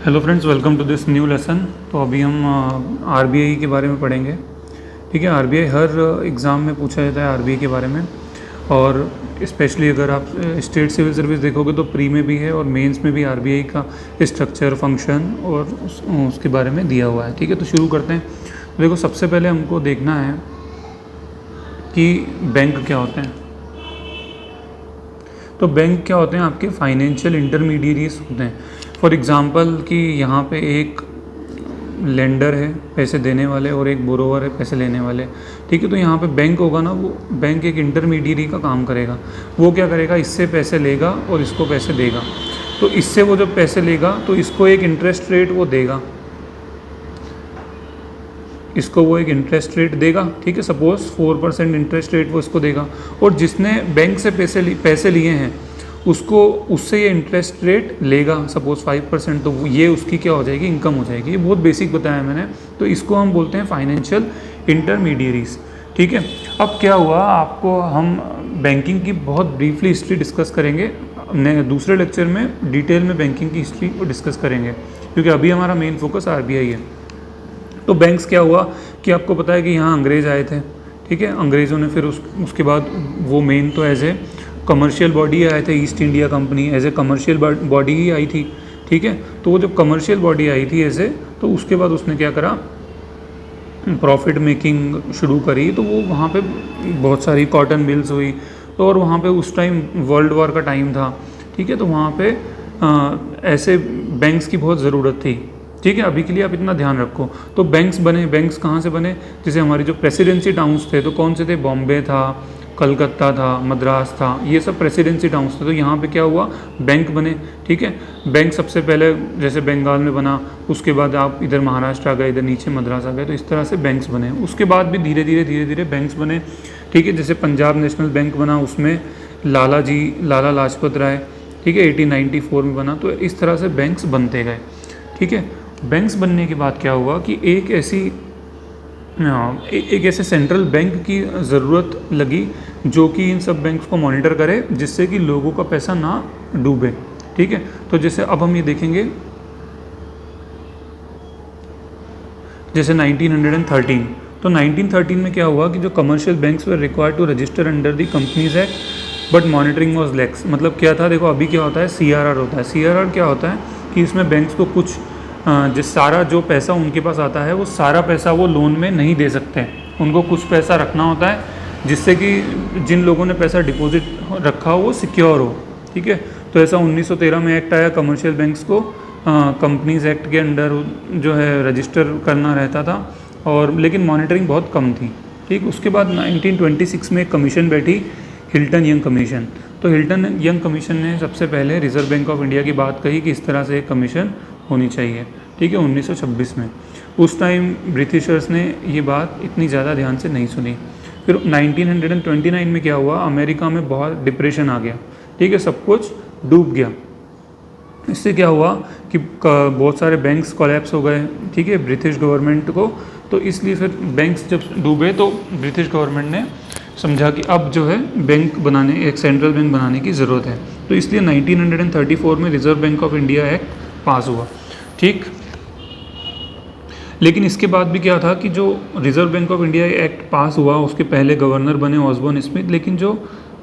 Hello friends, welcome to this new lesson. तो अभी हम आरबीआई के बारे में पढ़ेंगे। ठीक है, आरबीआई हर एग्ज़ाम में पूछा जाता है आरबीआई के बारे में। और स्पेशली अगर आप स्टेट सिविल सर्विस देखोगे तो प्री में भी है और मेंस में भी आरबीआई का स्ट्रक्चर, फंक्शन और उसके बारे में दिया हुआ है। ठीक है, तो शुरू करते हैं। तो देखो, सबसे पहले हमको देखना है कि बैंक क्या होते हैं। तो बैंक क्या होते हैं? आपके फाइनेंशियल इंटरमीडिएरीज होते हैं। फॉर एग्ज़ाम्पल कि यहाँ पे एक लेंडर है, पैसे देने वाले, और एक बोरोवर है, पैसे लेने वाले। ठीक है, तो यहाँ पे बैंक होगा ना, वो बैंक एक इंटरमीडिएरी का काम करेगा। वो क्या करेगा? इससे पैसे लेगा और इसको पैसे देगा। तो इससे वो जब पैसे लेगा तो इसको एक इंटरेस्ट रेट वो देगा, इसको वो एक इंटरेस्ट रेट देगा। ठीक है, सपोज 4% इंटरेस्ट रेट वो इसको देगा। और जिसने बैंक से पैसे लिए हैं उसको उससे ये इंटरेस्ट रेट लेगा, सपोज 5%। तो ये उसकी क्या हो जाएगी? इनकम हो जाएगी। ये बहुत बेसिक बताया मैंने। तो इसको हम बोलते हैं फाइनेंशियल इंटरमीडिएरीज। ठीक है, अब क्या हुआ, आपको हम बैंकिंग की बहुत ब्रीफली हिस्ट्री डिस्कस करेंगे। दूसरे लेक्चर में डिटेल में बैंकिंग की हिस्ट्री को डिस्कस करेंगे, क्योंकि अभी हमारा मेन फोकस आरबीआई है। तो बैंक्स क्या हुआ कि आपको पता है कि यहाँ अंग्रेज़ आए थे। ठीक है, अंग्रेज़ों ने फिर उसके बाद वो मेन तो एज ए कमर्शियल बॉडी आए थे। East India Company as a commercial body ही आई थी। ठीक है, तो वो जब कमर्शियल बॉडी आई थी ऐसे, तो उसके बाद उसने क्या करा, प्रॉफिट मेकिंग शुरू करी। तो वो वहाँ पे बहुत सारी कॉटन मिल्स हुई। तो और वहाँ पे उस टाइम वर्ल्ड वॉर का टाइम था। ठीक है, तो वहाँ पे ऐसे बैंक्स की बहुत ज़रूरत थी। ठीक है, अभी के लिए आप इतना ध्यान रखो। तो बैंक्स बने। बैंक्स कहाँ से बने? जैसे हमारी जो प्रेसिडेंसी टाउन्स थे, तो कौन से थे? बॉम्बे था, कलकत्ता था, मद्रास था, ये सब प्रेसिडेंसी टाउन्स थे। तो यहाँ पे क्या हुआ? बैंक बने। ठीक है, बैंक सबसे पहले जैसे बंगाल में बना, उसके बाद आप इधर महाराष्ट्र आ गए, इधर नीचे मद्रास आ गए। तो इस तरह से बैंक्स बने। उसके बाद भी धीरे धीरे बैंक्स बने। ठीक है, जैसे पंजाब नेशनल बैंक बना, उसमें लाला लाजपत राय, ठीक है, 1894 में बना। तो इस तरह से बैंक्स बनते गए। ठीक है, बैंक्स बनने के बाद क्या हुआ कि एक ऐसे सेंट्रल बैंक की ज़रूरत लगी जो कि इन सब बैंक्स को मॉनिटर करे, जिससे कि लोगों का पैसा ना डूबे। ठीक है, तो जैसे अब हम ये देखेंगे, जैसे 1913। तो 1913 में क्या हुआ कि जो commercial banks were required to register under the companies act, but monitoring was lax. मतलब क्या था? देखो, अभी क्या होता है, सीआरआर होता है। सीआरआर क्या होता है कि इसमें बैंक्स को कुछ सारा जो पैसा उनके पास आता है, वो सारा पैसा वो लोन में नहीं दे सकते। उनको कुछ पैसा रखना होता है, जिससे कि जिन लोगों ने पैसा डिपॉजिट रखा हो वो सिक्योर हो। ठीक है, तो ऐसा 1913 में एक्ट आया, कमर्शियल बैंक्स को कंपनीज एक्ट के अंडर जो है रजिस्टर करना रहता था, और लेकिन मॉनिटरिंग बहुत कम थी। ठीक, उसके बाद 1926 में एक कमीशन बैठी, हिल्टन यंग कमीशन। तो हिल्टन यंग कमीशन ने सबसे पहले रिजर्व बैंक ऑफ इंडिया की बात कही कि इस तरह से एक कमीशन होनी चाहिए। ठीक है, 1926 में। उस टाइम ब्रिटिशर्स ने ये बात इतनी ज़्यादा ध्यान से नहीं सुनी। फिर 1929 में क्या हुआ, अमेरिका में बहुत डिप्रेशन आ गया। ठीक है, सब कुछ डूब गया। इससे क्या हुआ कि बहुत सारे बैंक्स कोलैप्स हो गए। ठीक है, ब्रिटिश गवर्नमेंट को। तो इसलिए फिर बैंक्स जब डूबे तो ब्रिटिश गवर्नमेंट ने समझा कि अब जो है बैंक बनाने, एक सेंट्रल बैंक बनाने की ज़रूरत है। तो इसलिए 1934 में reserve bank of India act पास हुआ। ठीक, लेकिन इसके बाद भी क्या था कि जो reserve bank of India act पास हुआ, उसके पहले गवर्नर बने ऑसबॉर्न स्मिथ, लेकिन जो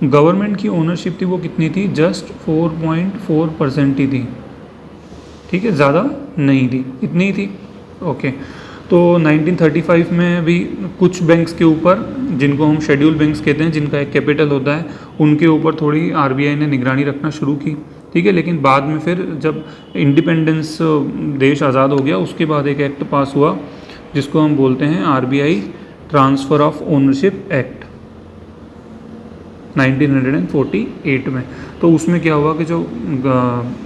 गवर्नमेंट की ओनरशिप थी वो कितनी थी? जस्ट 4.4% ही थी। ठीक है, ज़्यादा नहीं थी, इतनी ही थी। ओके, तो 1935 में भी कुछ बैंक्स के ऊपर, जिनको हम शेड्यूल बैंक्स कहते हैं, जिनका एक कैपिटल होता है, उनके ऊपर थोड़ी आरबीआई ने निगरानी रखना शुरू की। ठीक है, लेकिन बाद में फिर जब इंडिपेंडेंस, देश आज़ाद हो गया, उसके बाद एक एक्ट पास हुआ जिसको हम बोलते हैं RBI transfer of ownership act 1948 में। तो उसमें क्या हुआ कि जो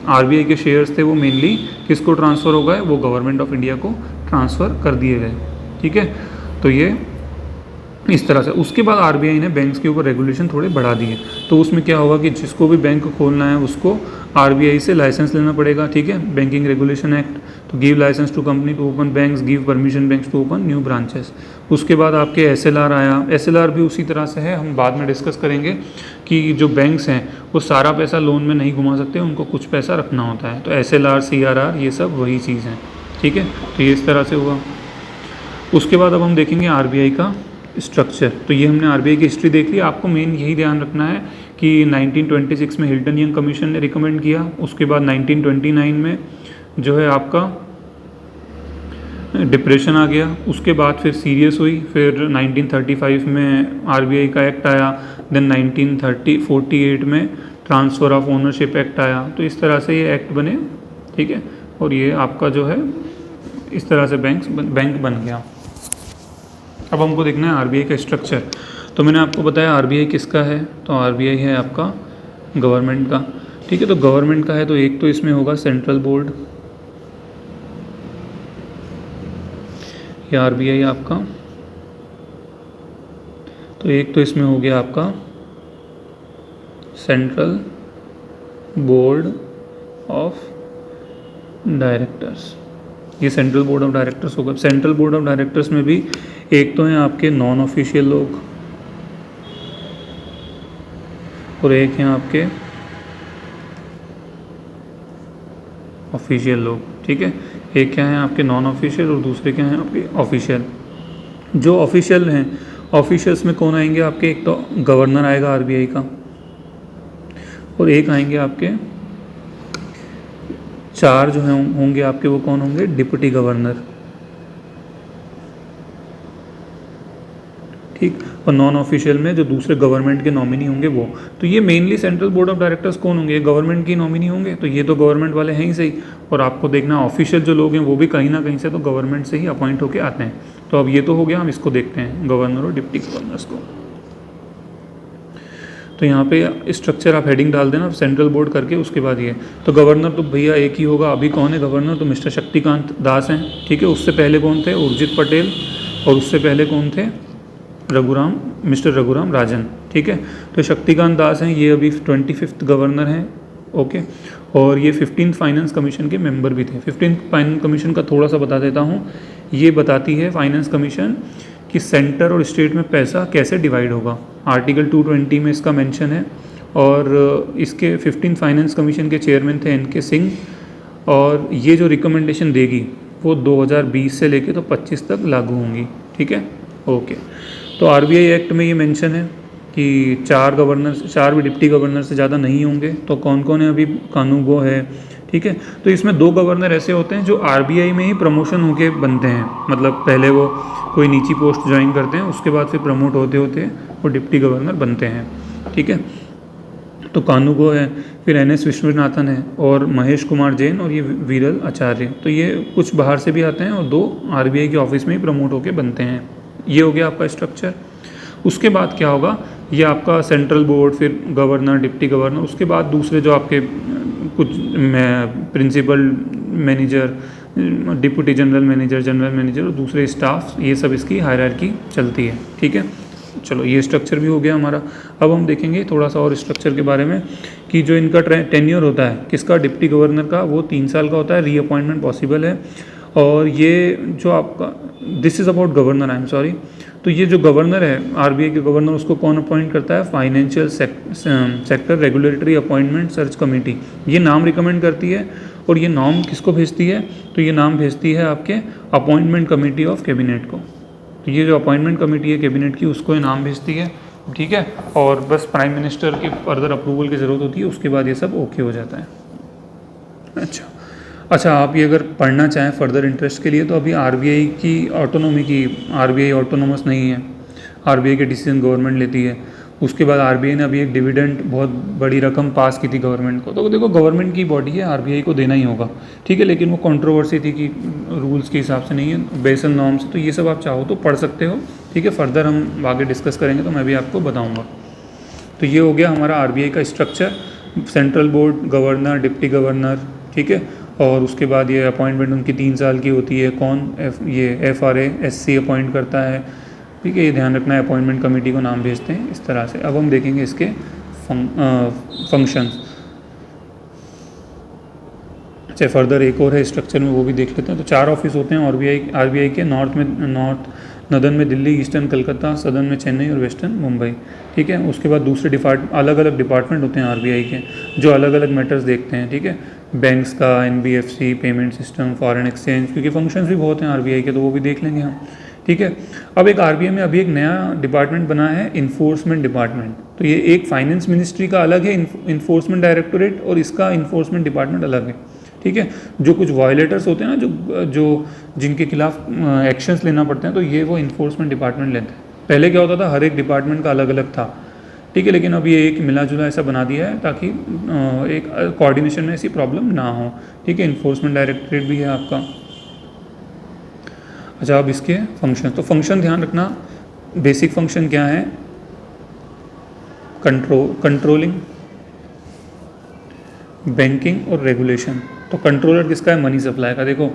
आरबीआई के शेयर्स थे वो मेनली किसको ट्रांसफ़र हो गए? वो गवर्नमेंट ऑफ इंडिया को ट्रांसफ़र कर दिए गए। ठीक है, तो ये इस तरह से। उसके बाद आरबीआई ने बैंक्स के ऊपर रेगुलेशन थोड़े बढ़ा दिए। तो उसमें क्या होगा कि जिसको भी बैंक खोलना है उसको आरबीआई से लाइसेंस लेना पड़ेगा, ठीक है, बैंकिंग रेगुलेशन एक्ट। तो give licence to company to open banks, give permission banks to open new branches. उसके बाद आपके एसएलआर आया। एसएलआर भी उसी तरह से है, हम बाद में डिस्कस करेंगे कि जो बैंक्स हैं वो सारा पैसा लोन में नहीं घुमा सकते, उनको कुछ पैसा रखना होता है। तो एसएलआर, सीआरआर, ये सब वही चीज़ हैं, ठीक है। तो ये इस तरह से हुआ। उसके बाद अब हम देखेंगे आरबीआई का स्ट्रक्चर। तो ये हमने आरबीआई की हिस्ट्री देख ली। आपको मेन यही ध्यान रखना है कि 1926 में हिल्टन यंग कमीशन ने रिकमेंड किया। उसके बाद 1929 में जो है आपका डिप्रेशन आ गया। उसके बाद फिर सीरियस हुई। फिर 1935 में आरबीआई का एक्ट आया। देन 1948 में ट्रांसफ़र ऑफ ओनरशिप एक्ट आया। तो इस तरह से ये एक्ट बने, ठीक है। और ये आपका जो है इस तरह से बैंक बन गया। अब हमको देखना है आरबीआई का स्ट्रक्चर। तो मैंने आपको बताया आरबीआई किसका है, तो आरबीआई है आपका गवर्नमेंट का, ठीक है। तो गवर्नमेंट का है तो एक तो इसमें होगा सेंट्रल बोर्ड, या आरबीआई आपका, तो एक तो इसमें हो गया आपका सेंट्रल बोर्ड ऑफ डायरेक्टर्स। ये सेंट्रल बोर्ड ऑफ डायरेक्टर्स होगा। सेंट्रल बोर्ड ऑफ डायरेक्टर्स में भी एक तो हैं आपके नॉन ऑफिशियल लोग और एक हैं आपके ऑफिशियल लोग, ठीक है। एक क्या हैं आपके नॉन ऑफिशियल और दूसरे क्या हैं आपके ऑफिशियल। जो ऑफिशियल हैं, ऑफिशियल्स में कौन आएंगे आपके, एक तो गवर्नर आएगा आरबीआई का, और एक आएंगे आपके चार जो हैं होंगे आपके, वो कौन होंगे, डिप्टी गवर्नर, ठीक। और नॉन ऑफिशियल में जो दूसरे गवर्नमेंट के नॉमिनी होंगे वो। तो ये mainly central board of directors कौन होंगे, गवर्नमेंट की नॉमिनी होंगे। तो ये तो गवर्नमेंट वाले हैं ही सही। और आपको देखना ऑफिशियल जो लोग हैं वो भी कहीं ना कहीं से तो गवर्नमेंट से ही अपॉइंट होके आते हैं। तो अब ये तो हो गया, हम इसको देखते हैं गवर्नर और डिप्टी गवर्नर्स को। तो यहाँ पे स्ट्रक्चर आप हेडिंग डाल देना सेंट्रल बोर्ड करके, उसके बाद ये। तो गवर्नर तो भैया एक ही होगा। अभी कौन है गवर्नर, तो मिस्टर शक्तिकांत दास हैं, ठीक है। उससे पहले कौन थे, उर्जित पटेल, और उससे पहले कौन थे, मिस्टर रघुराम राजन, ठीक है। तो शक्तिकांत दास हैं, ये अभी 25th गवर्नर हैं, ओके। और ये 15th फाइनेंस कमीशन के मेंबर भी थे। 15th फाइनेंस कमीशन का थोड़ा सा बता देता हूँ। ये बताती है फाइनेंस कमीशन कि सेंटर और स्टेट में पैसा कैसे डिवाइड होगा। आर्टिकल 220 में इसका मेंशन है। और इसके 15th फाइनेंस कमीशन के चेयरमैन थे एन के सिंह। और ये जो रिकमेंडेशन देगी वो 2020 से लेके तो 25 तक लागू होंगी, ठीक है, ओके। तो आरबीआई एक्ट में ये मेंशन है कि 4 गवर्नर, 4 भी डिप्टी गवर्नर से ज़्यादा नहीं होंगे। तो कौन कौन है, अभी कानूगो है, ठीक है। तो इसमें 2 गवर्नर ऐसे होते हैं जो आरबीआई में ही प्रमोशन होके बनते हैं। मतलब पहले वो कोई नीची पोस्ट ज्वाइन करते हैं, उसके बाद फिर प्रमोट होते होते वो डिप्टी गवर्नर बनते हैं, ठीक है। तो कानूगो है, फिर एनएस विश्वनाथन है, और महेश कुमार जैन, और ये वीरल आचार्य। तो ये कुछ बाहर से भी आते हैं और 2 आरबीआई के ऑफिस में ही प्रमोट होके बनते हैं। ये हो गया आपका स्ट्रक्चर। उसके बाद क्या होगा, ये आपका सेंट्रल बोर्ड, फिर गवर्नर, डिप्टी गवर्नर, उसके बाद दूसरे जो आपके कुछ principal manager, deputy general manager और दूसरे स्टाफ, ये सब इसकी हायरार्की चलती है, ठीक है। चलो ये स्ट्रक्चर भी हो गया हमारा। अब हम देखेंगे थोड़ा सा और स्ट्रक्चर के बारे में कि जो इनका टेन्योर होता है किसका, डिप्टी गवर्नर का, वो 3 साल का होता है, रीअपॉइंटमेंट पॉसिबल है। और ये जो आपका, this is about governor, I am sorry. तो ये जो गवर्नर है आरबीआई के गवर्नर, उसको कौन अपॉइंट करता है, financial sector regulatory appointment search committee. ये नाम रिकमेंड करती है। और ये नाम किसको भेजती है, तो ये नाम भेजती है आपके अपॉइंटमेंट कमेटी ऑफ कैबिनेट को। तो ये जो अपॉइंटमेंट कमेटी है कैबिनेट की, उसको ये नाम भेजती है, ठीक है। और बस प्राइम मिनिस्टर की फर्दर अप्रूवल की ज़रूरत होती है, उसके बाद ये सब ओके हो जाता है। अच्छा, आप ये अगर पढ़ना चाहें फर्दर इंटरेस्ट के लिए, तो अभी आरबीआई की ऑटोनोमी की, आरबीआई ऑटोनोमस नहीं है, आरबीआई के डिसीजन गवर्नमेंट लेती है। उसके बाद आरबीआई ने अभी एक डिविडेंड बहुत बड़ी रकम पास की थी गवर्नमेंट को। तो देखो गवर्नमेंट की बॉडी है, आरबीआई को देना ही होगा, ठीक है। लेकिन वो कंट्रोवर्सी थी कि रूल्स के हिसाब से नहीं है, बेसल नॉर्म्स। तो ये सब आप चाहो तो पढ़ सकते हो, ठीक है। फर्दर हम आगे डिस्कस करेंगे तो मैं भी आपको बताऊँगा। तो ये हो गया हमारा आरबीआई का structure, central board, governor, deputy governor, ठीक है। और उसके बाद ये अपॉइंटमेंट उनकी 3 साल की होती है। कौन, ये एफआरए एससी अपॉइंट करता है, ठीक है, ये ध्यान रखना है, अपॉइंटमेंट कमेटी को नाम भेजते हैं इस तरह से। अब हम देखेंगे इसके फंक्शंस। अच्छा, फर्दर एक और है स्ट्रक्चर में, वो भी देख लेते हैं। तो 4 ऑफिस होते हैं आरबीआई के, नॉर्दर्न में दिल्ली, ईस्टर्न कलकत्ता, सदर्न में चेन्नई और वेस्टर्न मुंबई। ठीक है, उसके बाद दूसरे अलग अलग डिपार्टमेंट होते हैं आरबीआई के, जो अलग अलग मैटर्स देखते हैं। ठीक है, बैंक्स का, NBFC, payment system, foreign exchange, क्योंकि फंक्शंस भी बहुत हैं आरबीआई के, तो वो भी देख लेंगे हम। ठीक है, अब एक आरबीआई में अभी एक नया डिपार्टमेंट बना है, इन्फोर्समेंट डिपार्टमेंट। तो ये एक फाइनेंस मिनिस्ट्री का अलग है इन्फोर्समेंट डायरेक्टोरेट, और इसका इन्फोर्समेंट डिपार्टमेंट अलग है। ठीक है, जो कुछ वायलेटर्स होते हैं ना, जो जिनके खिलाफ एक्शंस लेना पड़ते हैं, तो ये वो इन्फोर्समेंट डिपार्टमेंट लेते हैं। पहले क्या होता था, हर एक डिपार्टमेंट का अलग अलग था। ठीक है, लेकिन अब ये एक मिला जुला ऐसा बना दिया है ताकि एक कोऑर्डिनेशन में ऐसी प्रॉब्लम ना हो। ठीक है, इन्फोर्समेंट डायरेक्टरेट भी है आपका। अच्छा, अब इसके फंक्शन, तो फंक्शन ध्यान रखना, बेसिक फंक्शन क्या है, कंट्रोलिंग, बैंकिंग और रेगुलेशन। तो कंट्रोलर किसका है, मनी सप्लाई का। देखो,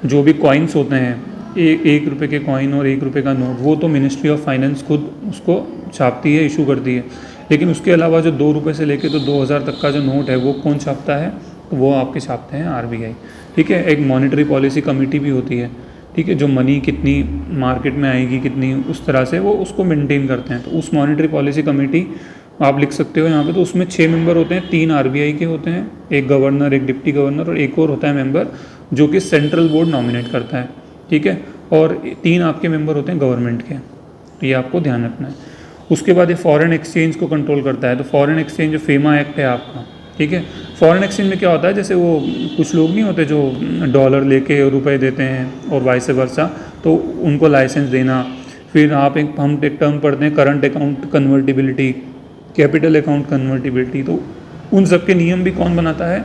जो भी कॉइन्स होते हैं, 1 रुपये के कॉइन और 1 रुपये का नोट, वो तो मिनिस्ट्री ऑफ फाइनेंस खुद उसको छापती है, इशू करती है। लेकिन उसके अलावा जो 2 रुपये से लेके तो 2000 तक का जो नोट है, वो कौन छापता है, तो वो आपके छापते हैं आरबीआई। ठीक है, एक मॉनेटरी पॉलिसी कमेटी भी होती है। ठीक है, जो मनी कितनी मार्केट में आएगी, कितनी, उस तरह से वो उसको मेंटेन करते हैं। तो उस मॉनेटरी पॉलिसी कमेटी आप लिख सकते हो यहाँ पे। तो उसमें 6 मेंबर होते हैं, 3 आरबीआई के होते हैं, एक गवर्नर, एक डिप्टी गवर्नर, और एक और होता है मेंबर जो कि सेंट्रल बोर्ड नॉमिनेट करता है। ठीक है, और 3 आपके मेंबर होते हैं गवर्नमेंट के। तो ये आपको ध्यान रखना है। उसके बाद ये फॉरेन एक्सचेंज को कंट्रोल करता है। तो फॉरेन एक्सचेंज जो फेमा एक्ट है आपका, ठीक है, फॉरेन एक्सचेंज में क्या होता है, जैसे वो कुछ लोग नहीं होते जो डॉलर लेके रुपए देते हैं और वाइस वर्सा, तो उनको लाइसेंस देना। फिर हम एक टर्म पढ़ते हैं, current account convertibility, capital account convertibility. तो उन सब के नियम भी कौन बनाता है,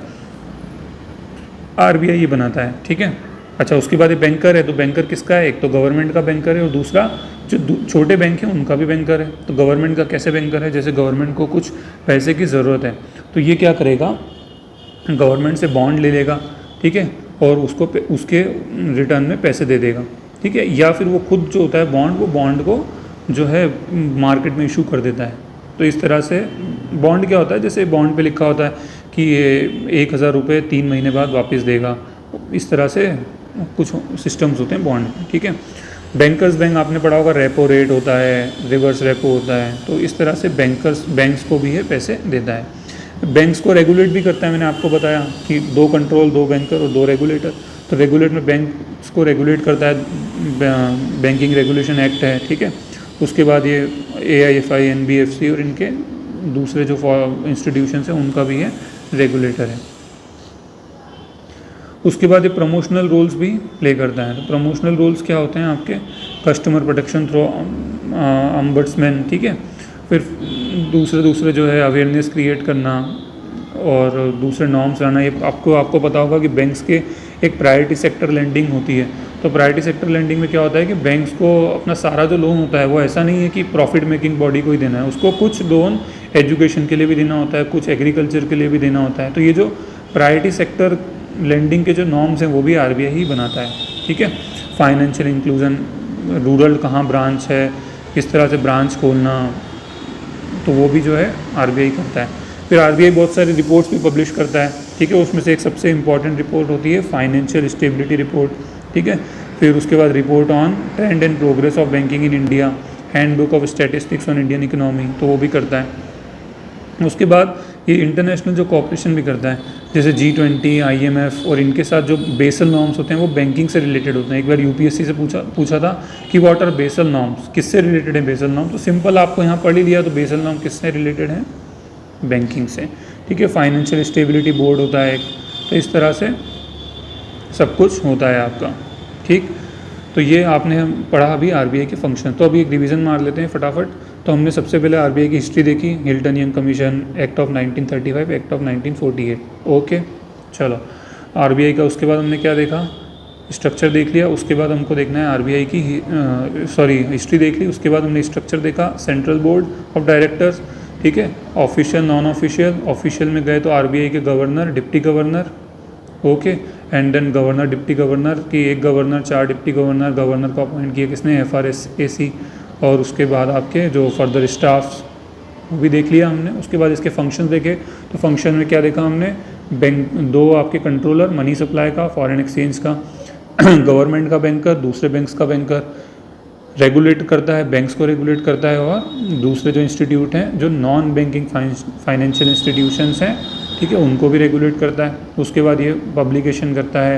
आरबीआई ही बनाता है। ठीक है, अच्छा, उसके बाद ये बैंकर है। तो बैंकर किसका है, एक तो गवर्नमेंट का बैंकर है, और दूसरा जो छोटे बैंक हैं उनका भी बैंकर है। तो गवर्नमेंट का कैसे बैंकर है, जैसे गवर्नमेंट को कुछ पैसे की ज़रूरत है, तो ये क्या करेगा, गवर्नमेंट से बॉन्ड ले लेगा। ठीक है, और उसके रिटर्न में पैसे दे देगा। ठीक है, या फिर वो खुद जो होता है बॉन्ड, वो बॉन्ड को जो है मार्केट में इशू कर देता है। तो इस तरह से बॉन्ड क्या होता है, जैसे बॉन्ड पे लिखा होता है कि ये 1000 रुपये 3 महीने बाद वापस देगा। इस तरह से कुछ सिस्टम्स होते हैं बॉन्ड में। ठीक है, बैंकर्स बैंक आपने पढ़ा होगा, रेपो रेट होता है, रिवर्स रेपो होता है। तो इस तरह से बैंक्स को भी है पैसे देता है। बैंक्स को रेगुलेट भी करता है, मैंने आपको बताया कि 2 कंट्रोल, 2 बैंकर और 2 रेगुलेटर। तो रेगुलेट में बैंक्स को रेगुलेट करता है, बैंकिंग रेगुलेशन एक्ट है। ठीक है, उसके बाद ये AIFI, NBFC और इनके दूसरे जो इंस्टीट्यूशंस हैं उनका भी है रेगुलेटर है। उसके बाद ये प्रमोशनल रोल्स भी प्ले करता है। तो प्रमोशनल रोल्स क्या होते हैं आपके, कस्टमर प्रोटेक्शन थ्रू अम्बड्समैन। ठीक है, फिर दूसरे जो है अवेयरनेस क्रिएट करना और दूसरे नॉर्म्स लाना। ये आपको पता होगा कि बैंक्स के एक प्रायोरिटी सेक्टर लेंडिंग होती है। तो प्रायोरिटी सेक्टर लेंडिंग में क्या होता है कि बैंक्स को अपना सारा जो लोन होता है वो ऐसा नहीं है कि प्रॉफिट मेकिंग बॉडी को ही देना है, उसको कुछ लोन एजुकेशन के लिए भी देना होता है, कुछ एग्रीकल्चर के लिए भी देना होता है। तो ये जो प्रायोरिटी सेक्टर लेंडिंग के जो नॉर्म्स हैं वो भी आरबीआई ही बनाता है। ठीक है, फाइनेंशियल इंक्लूजन, रूरल कहाँ ब्रांच है, किस तरह से ब्रांच खोलना, तो वो भी जो है आरबीआई करता है। फिर आरबीआई बहुत सारी रिपोर्ट्स भी पब्लिश करता है। ठीक है, उसमें से एक सबसे इंपॉर्टेंट रिपोर्ट होती है फाइनेंशियल स्टेबिलिटी रिपोर्ट। ठीक है, फिर उसके बाद report on trend and progress of banking in India, handbook of statistics on Indian economy, तो वो भी करता है। उसके बाद ये इंटरनेशनल जो कॉपरेशन भी करता है, जैसे G20, IMF और इनके साथ जो बेसल नॉर्म्स होते हैं वो बैंकिंग से रिलेटेड होते हैं। एक बार यूपीएससी से पूछा था कि व्हाट आर बेसल नॉर्म्स, किससे रिलेटेड है बेसल नॉर्म। तो सिंपल आपको यहाँ पढ़ ही लिया, तो बेसल नॉर्म किससे रिलेटेड है, बैंकिंग से। ठीक है, फाइनेंशियल स्टेबिलिटी बोर्ड होता है एक। तो इस तरह से सब कुछ होता है आपका। ठीक, तो ये आपने पढ़ा अभी आरबीआई के फंक्शन। तो अभी एक रिवीजन मार लेते हैं फटाफट। तो हमने सबसे पहले आरबीआई की हिस्ट्री देखी, Hilton young commission, act of 1935, act of 1948। Okay, चलो आरबीआई का उसके बाद हमने क्या देखा, स्ट्रक्चर देख लिया। उसके बाद हमको देखना है आरबीआई की हिस्ट्री देख ली। उसके बाद हमने स्ट्रक्चर देखा, सेंट्रल बोर्ड ऑफ डायरेक्टर्स। ठीक है, ऑफिशियल, नॉन ऑफिशियल। ऑफिशियल में गए तो आरबीआई के governor, deputy governor, okay, and then governor, deputy governor की एक गवर्नर, 4 डिप्टी गवर्नर। गवर्नर को अपॉइंट किया किसने, FRSAC। और उसके बाद आपके जो फर्दर स्टाफ्स वो भी देख लिया हमने। उसके बाद इसके फंक्शन देखे, तो फंक्शन में क्या देखा हमने, बैंक, दो आपके कंट्रोलर, मनी सप्लाई का, फॉरेन एक्सचेंज का, गवर्नमेंट का बैंकर, दूसरे बैंक्स का बैंकर, रेगुलेट करता है, बैंक्स को रेगुलेट करता है, और दूसरे जो इंस्टीट्यूट हैं जो नॉन बैंकिंग फाइनेंशियल इंस्टीट्यूशंस हैं, ठीक है, उनको भी रेगुलेट करता है। उसके बाद ये पब्लिकेशन करता है,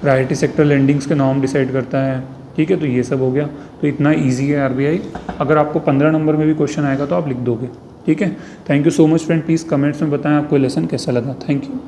प्रायोरिटी सेक्टर लेंडिंग्स के नॉर्म डिसाइड करता है, ठीक है। तो ये सब हो गया। तो इतना ईजी है आरबीआई। अगर आपको 15 नंबर में भी क्वेश्चन आएगा तो आप लिख दोगे, ठीक है। Thank you so much friend. Please comments में बताएं आपको लेसन कैसा लगा। Thank you.